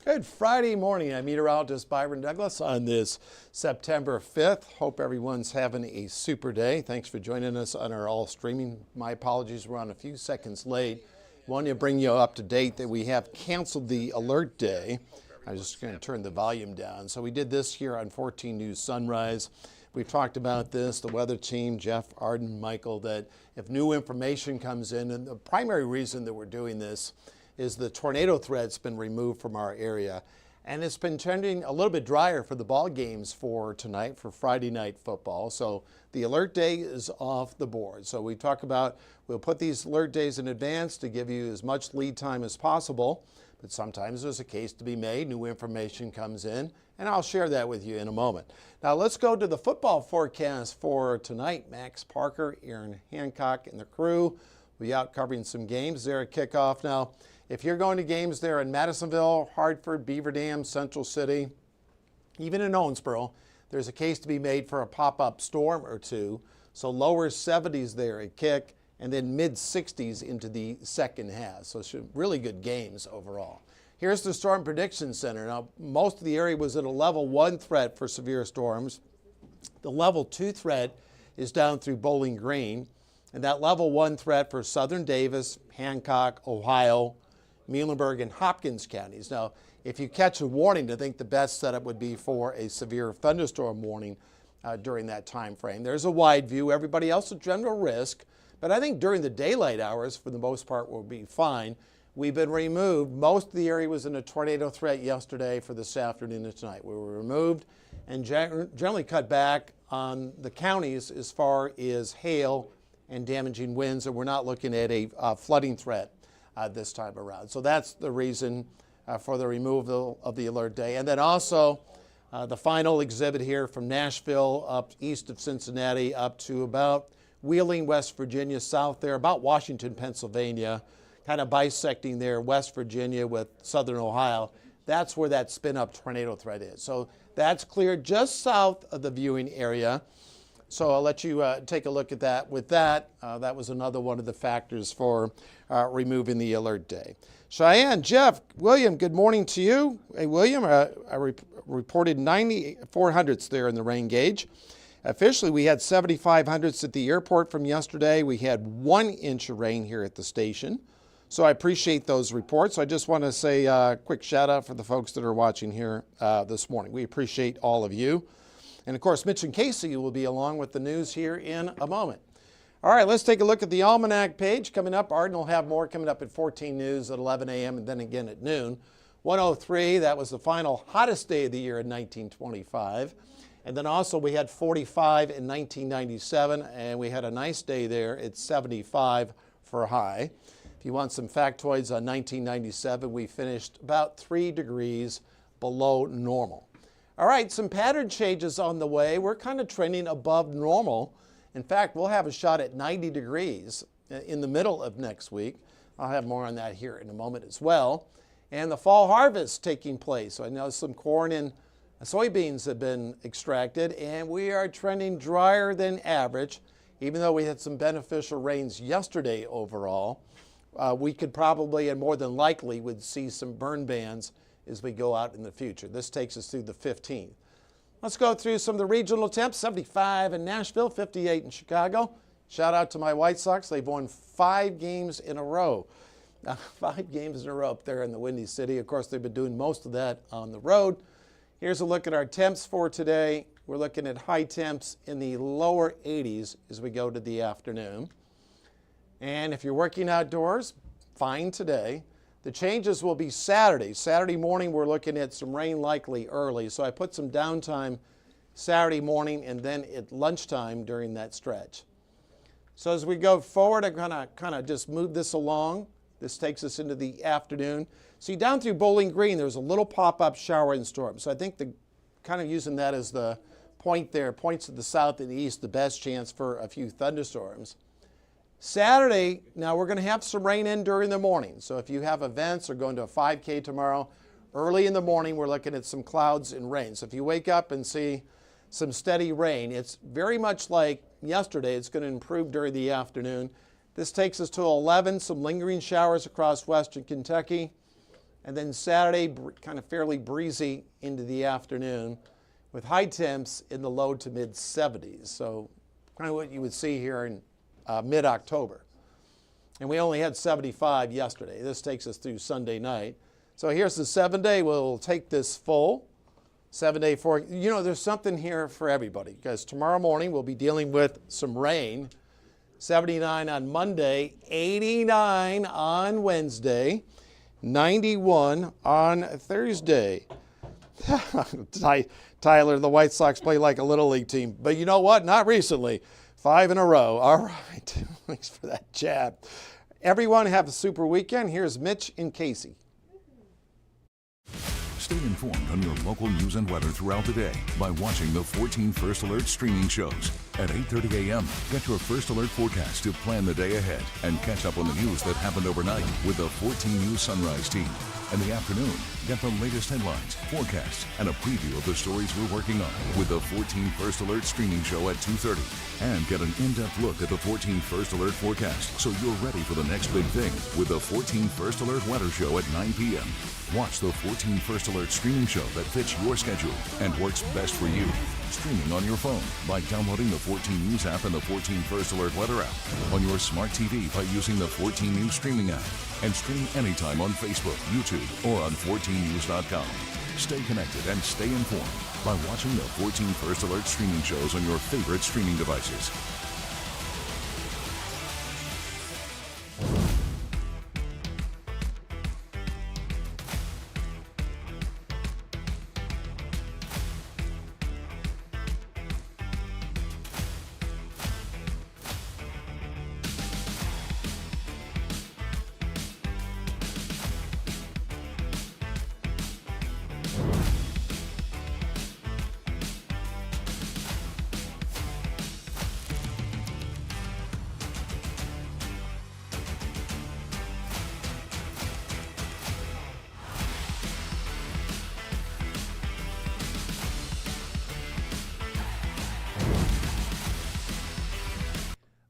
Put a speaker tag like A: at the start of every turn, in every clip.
A: Good Friday morning. I'm meteorologist Byron Douglas on this September 5th. Hope everyone's having a super day. Thanks for joining us on our all streaming. My apologies, we're on a few seconds late. Want to bring you up to date that we have canceled the alert day. I'm just going to turn the volume down. So we did this here on 14 News Sunrise. We've talked about this, the weather team, Jeff, Arden, Michael, that if new information comes in, and the primary reason that we're doing this is the tornado threat's been removed from our area. And it's been trending a little bit drier for the ball games for tonight, for Friday night football. So the alert day is off the board. So we talk about, we'll put these alert days in advance to give you as much lead time as possible. But sometimes there's a case to be made, new information comes in, and I'll share that with you in a moment. Now let's go to the football forecast for tonight. Max Parker, Aaron Hancock, and the crew will be out covering some games there at kickoff. Now, if you're going to games there in Madisonville, Hartford, Beaver Dam, Central City, even in Owensboro, there's a case to be made for a pop-up storm or two. So lower 70s there at kick, and then mid-60s into the second half. So really good games overall. Here's the Storm Prediction Center. Now, most of the area was at a level 1 threat for severe storms. The level 2 threat is down through Bowling Green, and that level 1 threat for Southern Davis, Hancock, Ohio, Muhlenberg, and Hopkins counties. Now, if you catch a warning, I think the best setup would be for a severe thunderstorm warning during that time frame. There's a wide view. Everybody else a general risk, but I think during the daylight hours, for the most part, will be fine. We've been removed. Most of the area was in a tornado threat yesterday for this afternoon and tonight. We were removed and generally cut back on the counties as far as hail and damaging winds, and we're not looking at a flooding threat this time around. So that's the reason for the removal of the alert day. And then also the final exhibit here from Nashville up east of Cincinnati up to about Wheeling, West Virginia, south there, about Washington, Pennsylvania, kind of bisecting there, West Virginia with southern Ohio. That's where that spin-up tornado threat is. So that's clear just south of the viewing area. So I'll let you take a look at that. With that, that was another one of the factors for removing the alert day. Cheyenne, Jeff, William, good morning to you. Hey, William, I reported 94 hundredths there in the rain gauge. Officially, we had 75 hundredths at the airport from yesterday. We had 1 inch of rain here at the station. So I appreciate those reports. I just want to say a quick shout out for the folks that are watching here this morning. We appreciate all of you. And of course, Mitch and Casey will be along with the news here in a moment. All right, let's take a look at the Almanac page. Coming up, Arden will have more coming up at 14 News at 11 a.m. and then again at noon. 103, that was the final hottest day of the year in 1925. And then also we had 45 in 1997, and we had a nice day there at 75 for a high. If you want some factoids on 1997, we finished about 3 degrees below normal. All right, some pattern changes on the way. We're kind of trending above normal. In fact, we'll have a shot at 90 degrees in the middle of next week. I'll have more on that here in a moment as well. And the fall harvest taking place. So I know some corn and soybeans have been extracted, and we are trending drier than average. Even though we had some beneficial rains yesterday overall, we could probably and more than likely would see some burn bans as we go out in the future. This takes us through the 15th. Let's go through some of the regional temps. 75 in Nashville, 58 in Chicago. Shout out to my White Sox. They've won 5 games in a row. 5 games in a row up there in the Windy City. Of course, they've been doing most of that on the road. Here's a look at our temps for today. We're looking at high temps in the lower 80s as we go to the afternoon. And if you're working outdoors, fine today. The changes will be Saturday. Saturday morning, we're looking at some rain likely early. So I put some downtime Saturday morning and then at lunchtime during that stretch. So as we go forward, I'm going to kind of just move this along. This takes us into the afternoon. See, down through Bowling Green, there's a little pop-up shower and storm. So I think the kind of using that as the point there, points to the south and the east, the best chance for a few thunderstorms. Saturday, now we're going to have some rain in during the morning. So if you have events or going to a 5K tomorrow, early in the morning, we're looking at some clouds and rain. So if you wake up and see some steady rain, it's very much like yesterday. It's going to improve during the afternoon. This takes us to 11, some lingering showers across western Kentucky. And then Saturday, kind of fairly breezy into the afternoon with high temps in the low to mid 70s. So kind of what you would see here in mid-October. And we only had 75 yesterday. This takes us through Sunday night. So here's the 7-day. We'll take this full 7-day for, there's something here for everybody, because tomorrow morning we'll be dealing with some rain. 79 on Monday, 89 on Wednesday, 91 on Thursday. Tyler, the White Sox play like a Little League team. But you know what? Not recently. 5 in a row. All right. Thanks for that jab. Everyone have a super weekend. Here's Mitch and Casey.
B: Stay informed on your local news and weather throughout the day by watching the 14 First Alert streaming shows. At 8:30 a.m., get your First Alert forecast to plan the day ahead and catch up on the news that happened overnight with the 14 News Sunrise team. In the afternoon, get the latest headlines, forecasts, and a preview of the stories we're working on with the 14 First Alert streaming show at 2:30. And get an in-depth look at the 14 First Alert forecast so you're ready for the next big thing with the 14 First Alert weather show at 9 p.m. Watch the 14 First Alert streaming show that fits your schedule and works best for you. Streaming on your phone by downloading the 14 News app and the 14 First Alert weather app. On your smart TV by using the 14 News streaming app. And stream anytime on Facebook, YouTube, or on 14news.com. Stay connected and stay informed by watching the 14 First Alert streaming shows on your favorite streaming devices.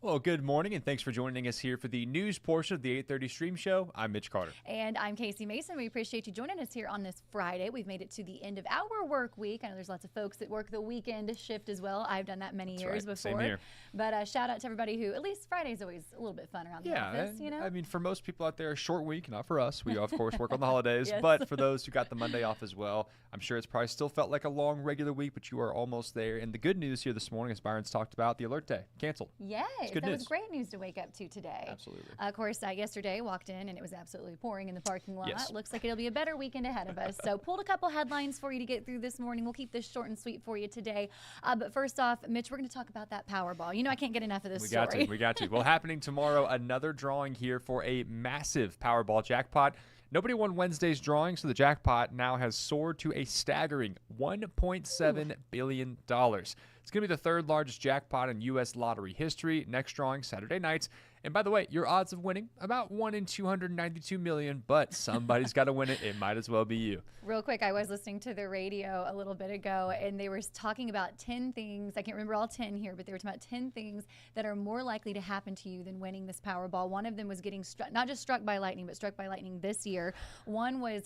C: Well, good morning, and thanks for joining us here for the news portion of the 8:30 stream show. I'm Mitch Carter.
D: And I'm Casey Mason. We appreciate you joining us here on this Friday. We've made it to the end of our work week. I know there's lots of folks that work the weekend shift as well. I've done that many years before.
C: Same here.
D: But shout out to everybody who, at least Friday's always a little bit fun around the office,
C: I mean, for most people out there, a short week, not for us. We, of course, work on the holidays.
D: Yes.
C: But for those who got the Monday off as well, I'm sure it's probably still felt like a long regular week, but you are almost there. And the good news here this morning, as Byron's talked about, the alert day canceled.
D: Yes,
C: good
D: that
C: news.
D: was great news to wake up to today.
C: Absolutely.
D: Of course, yesterday walked in and it was absolutely pouring in the parking lot.
C: Yes.
D: Looks like it'll be a better weekend ahead of us. So pulled a couple headlines for you to get through this morning. We'll keep this short and sweet for you today. But first off, Mitch, we're going to talk about that Powerball. You know I can't get enough of this story.
C: We got to. Well, happening tomorrow, another drawing here for a massive Powerball jackpot. Nobody won Wednesday's drawing, so the jackpot now has soared to a staggering $1.7 billion. It's going to be the third largest jackpot in U.S. lottery history. Next drawing Saturday nights. And by the way, your odds of winning, about 1 in 292 million, but somebody's got to win it. It might as well be you.
D: Real quick, I was listening to the radio a little bit ago, and they were talking about 10 things. I can't remember all 10 here, but they were talking about 10 things that are more likely to happen to you than winning this Powerball. One of them was getting struck, not just struck by lightning, but struck by lightning this year. One was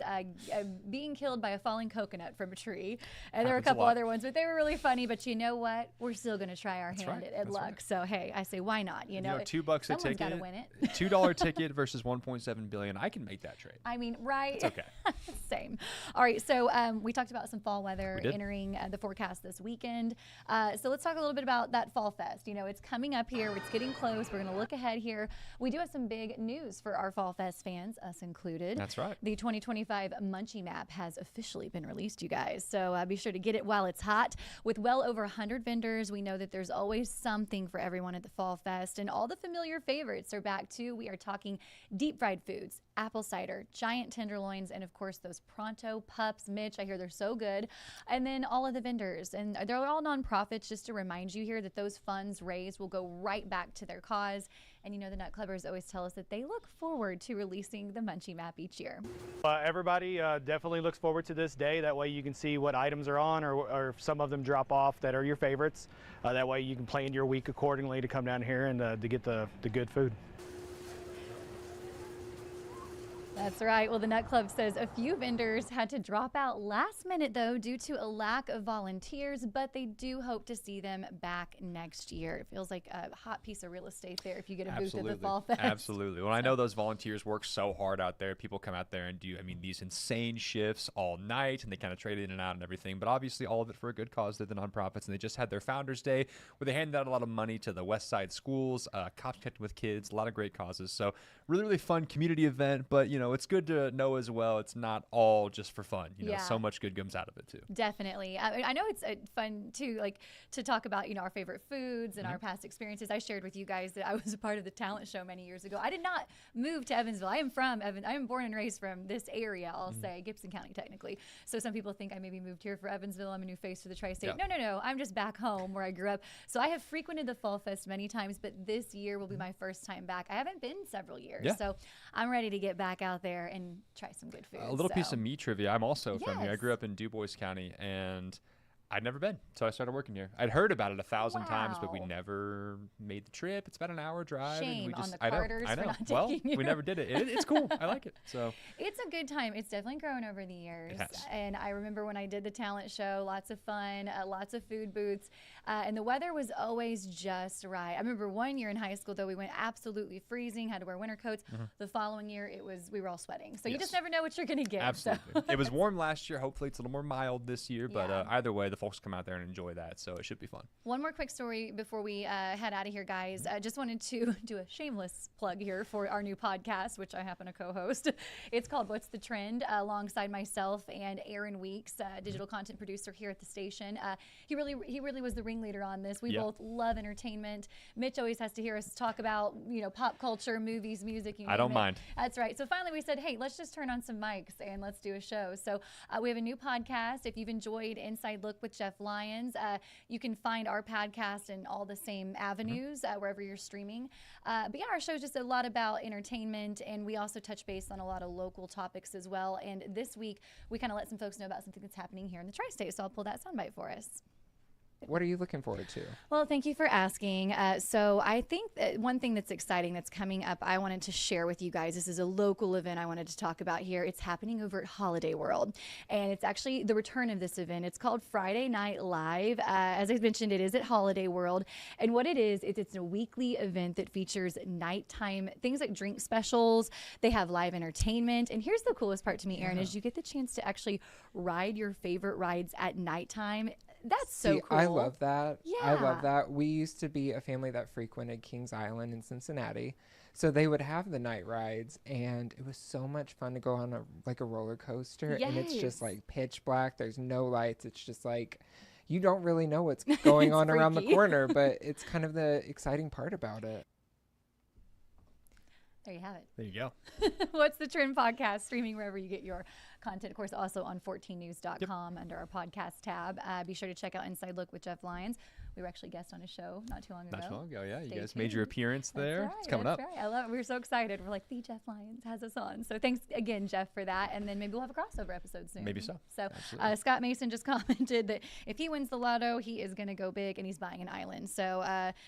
D: being killed by a falling coconut from a tree. And there were a couple other ones, but they were really funny. But you know what? We're still going to try our hand at luck. Right. So, hey, I say, why not? You know,
C: $2 a ticket.
D: Gotta win it.
C: $2 ticket versus $1.7 billion. I can make that trade.
D: I mean, right?
C: It's okay.
D: Same. All right. So we talked about some fall weather entering the forecast this weekend. So let's talk a little bit about that Fall Fest. You know, it's coming up here. It's getting close. We're going to look ahead here. We do have some big news for our Fall Fest fans, us included.
C: That's right.
D: The 2025 Munchie Map has officially been released, you guys. So be sure to get it while it's hot. With well over 100 vendors, we know that there's always something for everyone at the Fall Fest. And all the familiar favorites are back too. We are talking deep fried foods, apple cider, giant tenderloins, and of course those Pronto pups. Mitch, I hear they're so good. And then all of the vendors, and they're all nonprofits, just to remind you here that those funds raised will go right back to their cause. And you know, the Nut Clubbers always tell us that they look forward to releasing the Munchie Map each year.
E: Everybody definitely looks forward to this day. That way you can see what items are on, or if some of them drop off that are your favorites. That way you can plan your week accordingly to come down here and to get the good food.
D: That's right. Well, the Nut Club says a few vendors had to drop out last minute, though, due to a lack of volunteers, but they do hope to see them back next year. It feels like a hot piece of real estate there if you get a booth at the Fall Fest.
C: Absolutely. Well, I know those volunteers work so hard out there. People come out there and do, these insane shifts all night, and they kind of trade in and out and everything. But obviously, all of it for a good cause. They're the nonprofits, and they just had their Founders Day where they handed out a lot of money to the West Side schools, Cops Connecting with Kids, a lot of great causes. So really, really fun community event. But, it's good to know as well it's not all just for fun. So much good comes out of it, too.
D: Definitely. I know it's fun, too, like to talk about, our favorite foods and our past experiences. I shared with you guys that I was a part of the talent show many years ago. I did not move to Evansville. I am from I am born and raised from this area, I'll say, Gibson County, technically. So some people think I maybe moved here for Evansville. I'm a new face for the tri-state.
C: Yeah.
D: No. I'm just back home where I grew up. So I have frequented the Fall Fest many times, but this year will be my first time back. I haven't been several years.
C: Yeah.
D: So I'm ready to get back out there and try some good food.
C: A little piece of me trivia. I'm also from here. I
D: Yes.
C: grew up in DuBois County, and I'd never been, so I started working here. I'd heard about it 1,000 times, but we
D: Wow.
C: never made the trip. It's about an hour drive. and
D: Shame
C: we
D: on
C: just,
D: the
C: I know.
D: Carters for not
C: Well,
D: taking you.
C: we never did it. It's cool. I like it. So
D: It's a good time. It's definitely grown over the years.
C: has.
D: And I remember when I did the talent show, lots of fun, lots of food booths, and the weather was always just right. I remember one year in high school, though, we went absolutely freezing, had to wear winter coats. The following year, we were all sweating. So you just
C: Yes.
D: never know what you're going to get.
C: absolutely. It was warm last year. Hopefully it's a little more mild this year, but
D: Yeah.
C: either way, the folks come out there and enjoy that, so it should be fun.
D: One more quick story before we head out of here, guys. I just wanted to do a shameless plug here for our new podcast, which I happen to co-host. It's called What's the Trend, alongside myself and Aaron Weeks, digital content producer here at the station. He really was the ringleader on this. We
C: Yeah.
D: both love entertainment. Mitch always has to hear us talk about, pop culture, movies, music. You
C: I don't
D: name it.
C: mind.
D: That's right. So finally we said, hey, let's just turn on some mics and let's do a show. So we have a new podcast. If you've enjoyed Inside Look with Jeff Lyons, you can find our podcast in all the same avenues wherever you're streaming. But yeah, our show is just a lot about entertainment, and we also touch base on a lot of local topics as well. And this week, we kind of let some folks know about something that's happening here in the tri-state. So I'll pull that soundbite for us.
F: What are you looking forward to?
D: Well, thank you for asking. So I think that one thing that's exciting that's coming up, I wanted to share with you guys. This is a local event I wanted to talk about here. It's happening over at Holiday World, and it's actually the return of this event. It's called Friday Night Live. As I mentioned, it is at Holiday World, and what it is, it's a weekly event that features nighttime things like drink specials. They have live entertainment, and here's the coolest part to me, Aaron, is you get the chance to actually ride your favorite rides at nighttime. That's so
F: See,
D: cool.
F: I love that. I
D: Yeah.
F: love that. We used to be a family that frequented Kings Island in Cincinnati. So they would have the night rides, and it was so much fun to go on a roller coaster. And it's
D: Yes.
F: just like pitch black. There's no lights. It's just like you don't really know what's going
D: It's
F: on around the
D: freaky.
F: corner, but it's kind of the exciting part about it.
D: There you have it.
C: There you go.
D: What's the Trend podcast, streaming wherever you get your content. Of course, also on 14news.com under our podcast tab. Be sure to check out Inside Look with Jeff Lyons. We were actually guests on a show not too long ago.
C: Not too long ago, yeah. You
D: Stay
C: guys made your
D: tuned.
C: appearance
D: That's
C: there.
D: right,
C: It's coming
D: that's
C: up.
D: Right. I love it. We're so excited. We're like, the Jeff Lyons has us on. So thanks again, Jeff, for that. And then maybe we'll have a crossover episode soon.
C: Maybe so.
D: So
C: Absolutely.
D: Scott Mason just commented that if he wins the lotto, he is going to go big, and he's buying an island. So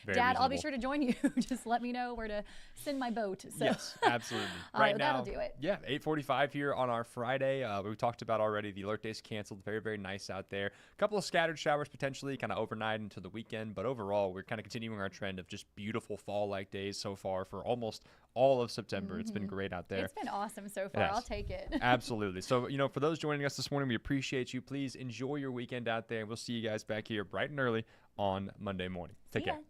C: Very
D: Dad, I'll be
C: reasonable.
D: sure to join you. Just let me know where to send my boat. So.
C: Yes, absolutely.
D: All
C: right
D: right,
C: now,
D: that'll do it.
C: Yeah, 8:45 here on our Friday. We talked about already the alert days canceled. Very, very nice out there. A couple of scattered showers potentially, kind of overnight into the weekend. But overall, we're kind of continuing our trend of just beautiful fall-like days so far for almost all of September. It's been great out there.
D: It's been awesome so far.
C: Yes.
D: I'll take it.
C: Absolutely. So, for those joining us this morning, we appreciate you. Please enjoy your weekend out there. We'll see you guys back here bright and early on Monday morning. Take
D: See ya.
C: care.